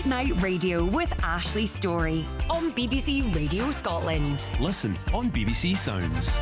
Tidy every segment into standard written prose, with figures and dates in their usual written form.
Late Night Radio with Ashley Storrie on BBC Radio Scotland. Listen on BBC Sounds.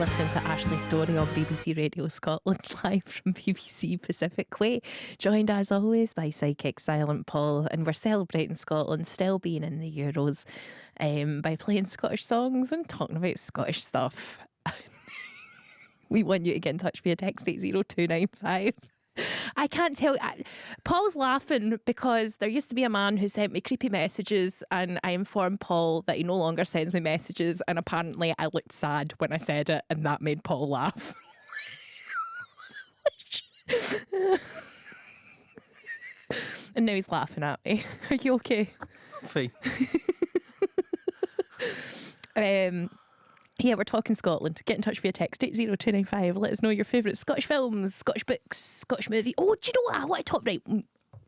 listening to Ashley Storrie on BBC Radio Scotland, live from BBC Pacific Way, joined as always by psychic Silent Paul, and we're celebrating Scotland still being in the Euros by playing Scottish songs and talking about Scottish stuff. We want you to get in touch via text 80295. I can't tell. Paul's laughing because there used to be a man who sent me creepy messages, and I informed Paul that he no longer sends me messages, and apparently I looked sad when I said it, and that made Paul laugh. And now he's laughing at me. Are you okay? Fine. Yeah, we're talking Scotland. Get in touch via text 80295. Let us know your favourite Scottish films, Scottish books, Scottish movie. Oh, do you know what I want to talk about?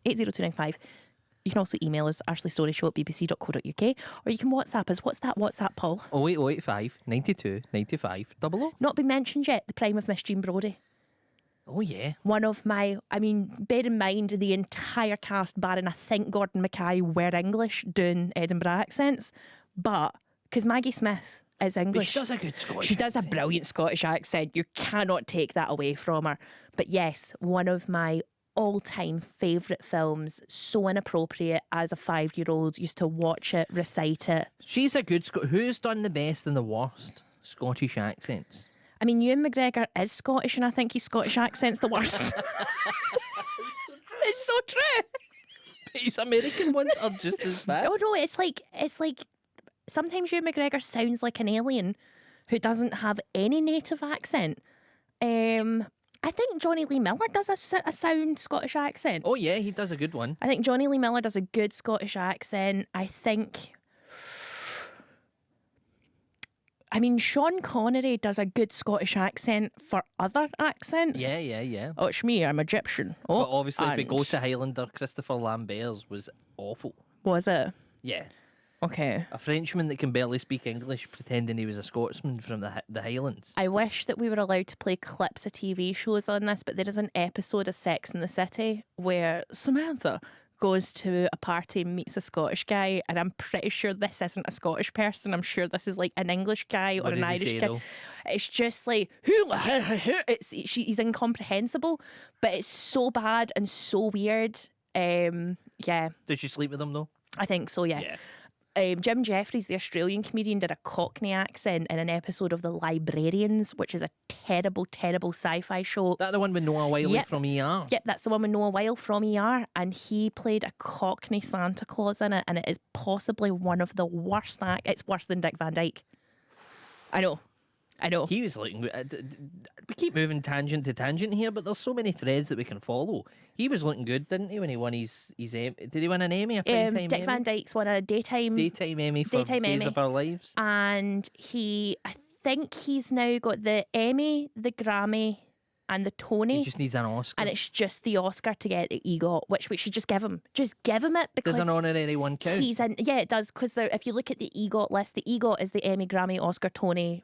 80295. You can also email us, ashleystorieshow@bbc.co.uk, or you can WhatsApp us. What's that WhatsApp, Paul? 08085 92 95 00. Not been mentioned yet, the prime of Miss Jean Brodie. Oh, yeah. One of my, bear in mind, the entire cast, barring I think Gordon Mackay, were English, doing Edinburgh accents. But, because Maggie Smith is English. But she does a good Scottish She does a accent. brilliant Scottish accent. You cannot take that away from her. But yes, one of my all-time favourite films, so inappropriate as a 5-year-old, used to watch it, recite it. She's a good Who's done the best and the worst Scottish accents? Ewan McGregor is Scottish, and I think his Scottish accent's the worst. It's so true. But his American ones are just as bad. Oh no, it's like sometimes Ewan McGregor sounds like an alien who doesn't have any native accent. I think Johnny Lee Miller does a sound Scottish accent. Oh, yeah, he does a good one. I think Johnny Lee Miller does a good Scottish accent. Sean Connery does a good Scottish accent for other accents. Yeah. Oh, it's me, I'm Egyptian. Oh, But obviously, if we and- go to Highlander, Christopher Lambert's was awful. Was it? Yeah. Okay. A Frenchman that can barely speak English pretending he was a Scotsman from the Highlands. I wish that we were allowed to play clips of TV shows on this, but there is an episode of Sex and the City where Samantha goes to a party and meets a Scottish guy, and I'm pretty sure this isn't a Scottish person. I'm sure this is like an English guy or What an does he Irish say, guy. though? It's just like he's incomprehensible, but it's so bad and so weird. Yeah, Did she sleep with him, though? I think so. Yeah. Jim Jeffries, the Australian comedian, did a Cockney accent in an episode of The Librarians, which is a terrible, terrible sci-fi show. That the one with Noah Wiley Yep. from ER? Yep, that's the one with Noah Weil from ER, and he played a Cockney Santa Claus in it, and it is possibly one of the worst. It's worse than Dick Van Dyke. I know. He was looking. We keep moving tangent to tangent here, but there's so many threads that we can follow. He was looking good, didn't he, when he won his Emmy? Did he win an Emmy? A primetime Emmy? Dick Van Dyke's won a daytime Emmy for Daytime Days Emmy. of Our Lives. and I think he's now got the Emmy, the Grammy, and the Tony. He just needs an Oscar. And it's just the Oscar to get the EGOT, which we should just give him. Just give him it, because Does an honorary one count? he's in. Yeah, it does, because if you look at the EGOT list, the EGOT is the Emmy, Grammy, Oscar, Tony,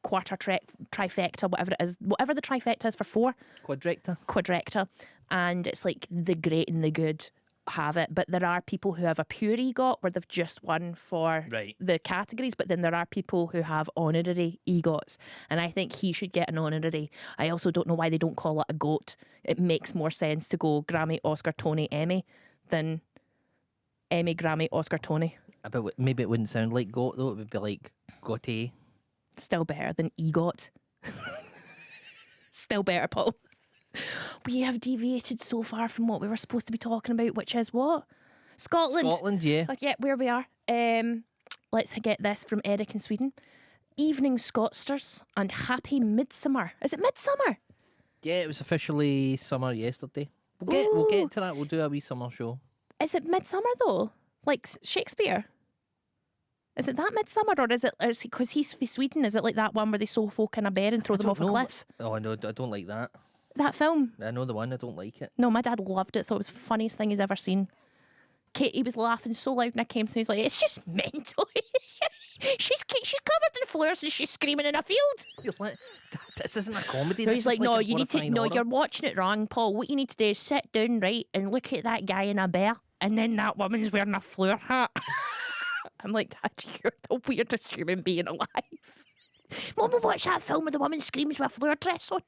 trifecta, whatever it is, whatever the trifecta is for 4, quadrecta, and it's like the great and the good have it. But there are people who have a pure EGOT where they've just won for Right. the categories, but then there are people who have honorary EGOTs, and I think he should get an honorary. I also don't know why they don't call it a GOAT. It makes more sense to go Grammy, Oscar, Tony, Emmy than Emmy, Grammy, Oscar, Tony. But maybe it wouldn't sound like GOAT, though. It would be like Gautier. Still better than EGOT. Still better, Paul. We have deviated so far from what we were supposed to be talking about, which is what? Scotland. Scotland, yeah. Yeah, where we are. Let's get this from Eric in Sweden. Evening Scotsters and happy midsummer. Is it midsummer? Yeah, it was officially summer yesterday. We'll get to that. We'll do a wee summer show. Is it midsummer though? Like Shakespeare? Is it that midsummer, or is it because he's from Sweden? Is it like that one where they sew folk in a bed and throw them off a cliff? Oh, no, I don't like that. That film? I know the one. I don't like it. No, my dad loved it. Thought it was the funniest thing he's ever seen. Kate, he was laughing so loud, and I came to me. He's like, "It's just mental. she's covered in flowers and she's screaming in a field." You're like, Dad, this isn't a comedy. No, this he's is like, "No, a you need to. horrifying No, horror." you're watching it wrong, Paul. What you need to do is sit down, right, and look at that guy in a bear, and then that woman's wearing a flower hat." I'm like, "Dad, you're the weirdest human being alive." Mum, we watched that film where the woman screams with a flare dress on.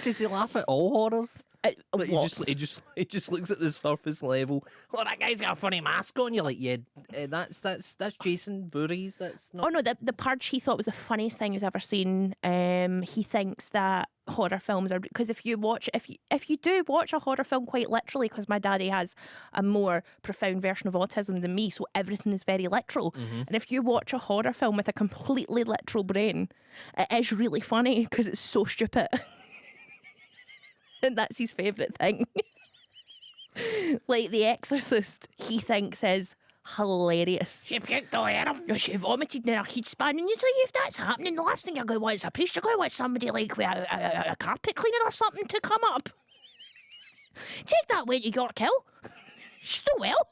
Does he laugh at all horrors? Like What? he just looks at the surface level. Oh, that guy's got a funny mask on. You're like, yeah, that's Jason Voorhees. That's not. Oh no, the Purge he thought was the funniest thing he's ever seen. He thinks that horror films are because if you do watch a horror film quite literally, because my daddy has a more profound version of autism than me, so everything is very literal. And if you watch a horror film with a completely literal brain, it is really funny because it's so stupid. And that's his favourite thing. Like The Exorcist, he thinks is hilarious. She puked all over him. She vomited in her heat span, and you say if that's happening, the last thing you're going to want is a priest. You're going to want somebody like with a carpet cleaner or something to come up. Take that way to York Hill. She's so well.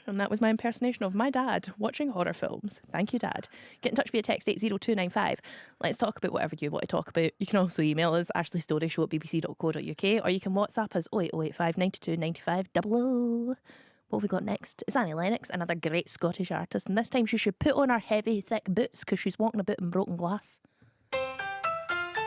And that was my impersonation of my dad watching horror films. Thank you, Dad. Get in touch via text 80295. Let's talk about whatever you want to talk about. You can also email us, ashleystoryshow@bbc.co.uk, or you can WhatsApp us 08085 92 95 00. What have we got next? It's Annie Lennox, another great Scottish artist, and this time she should put on her heavy, thick boots because she's walking about in broken glass.